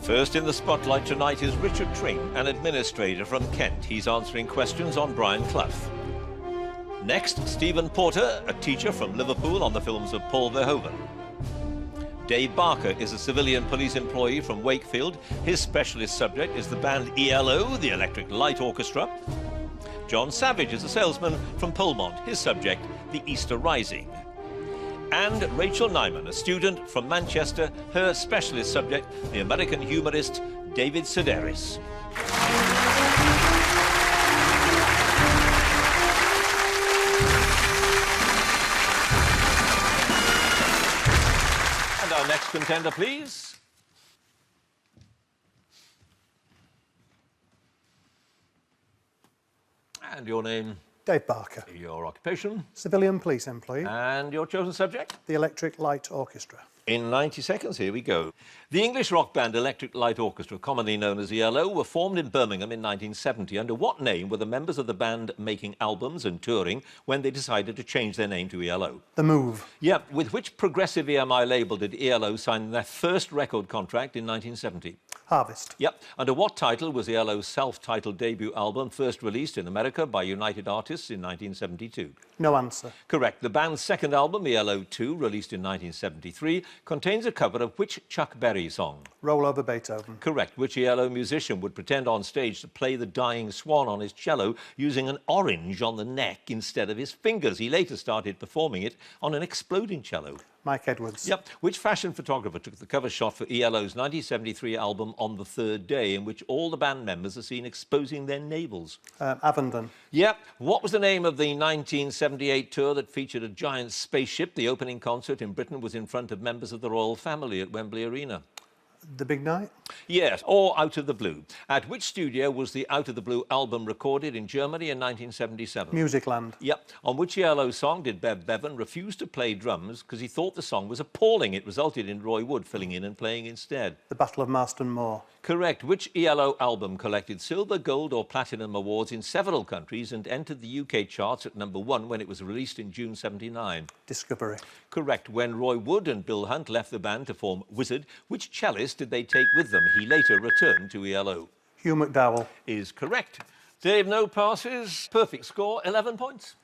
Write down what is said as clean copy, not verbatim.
First in the spotlight tonight is Richard Tring, an administrator from Kent. He's answering questions on Brian Clough. Next, Stephen Porter, a teacher from Liverpool on the films of Paul Verhoeven. Dave Barker is a civilian police employee from Wakefield. His specialist subject is the band ELO, the Electric Light Orchestra. John Savage is a salesman from Polmont. His subject, the Easter Rising. And Rachel Nyman, a student from Manchester. Her specialist subject, the American humorist David Sedaris. And our next contender, please. And your name? Dave Barker. Your occupation? Civilian police employee. And your chosen subject? The Electric Light Orchestra. In 90 seconds, here we go. The English rock band Electric Light Orchestra, commonly known as ELO, were formed in Birmingham in 1970. Under what name were the members of the band making albums and touring when they decided to change their name to ELO? The Move. Yeah, with which progressive EMI label did ELO sign their first record contract in 1970? Harvest. Yep. Under what title was ELO's self-titled debut album first released in America by United Artists in 1972? No answer. Correct. The band's second album, ELO 2, released in 1973, contains a cover of which Chuck Berry song? Roll Over Beethoven. Correct. Which ELO musician would pretend on stage to play the dying swan on his cello using an orange on the neck instead of his fingers? He later started performing it on an exploding cello. Mike Edwards. Yep. Which fashion photographer took the cover shot for ELO's 1973 album On the Third Day, in which all the band members are seen exposing their navels? Avondon. Yep. What was the name of the 1978 tour that featured a giant spaceship? The opening concert in Britain was in front of members of the royal family at Wembley Arena. The Big Night? Yes, or Out of the Blue. At which studio was the Out of the Blue album recorded in Germany in 1977? Musicland. Yep. On which ELO song did Bev Bevan refuse to play drums because he thought the song was appalling? It resulted in Roy Wood filling in and playing instead. The Battle of Marston Moor. Correct. Which ELO album collected silver, gold or platinum awards in several countries and entered the UK charts at #1 when it was released in June 79? Discovery. Correct. When Roy Wood and Bill Hunt left the band to form Wizard, which cellist did they take with them? He later returned to ELO. Hugh McDowell. Is correct. Dave, no passes. Perfect score, 11 points.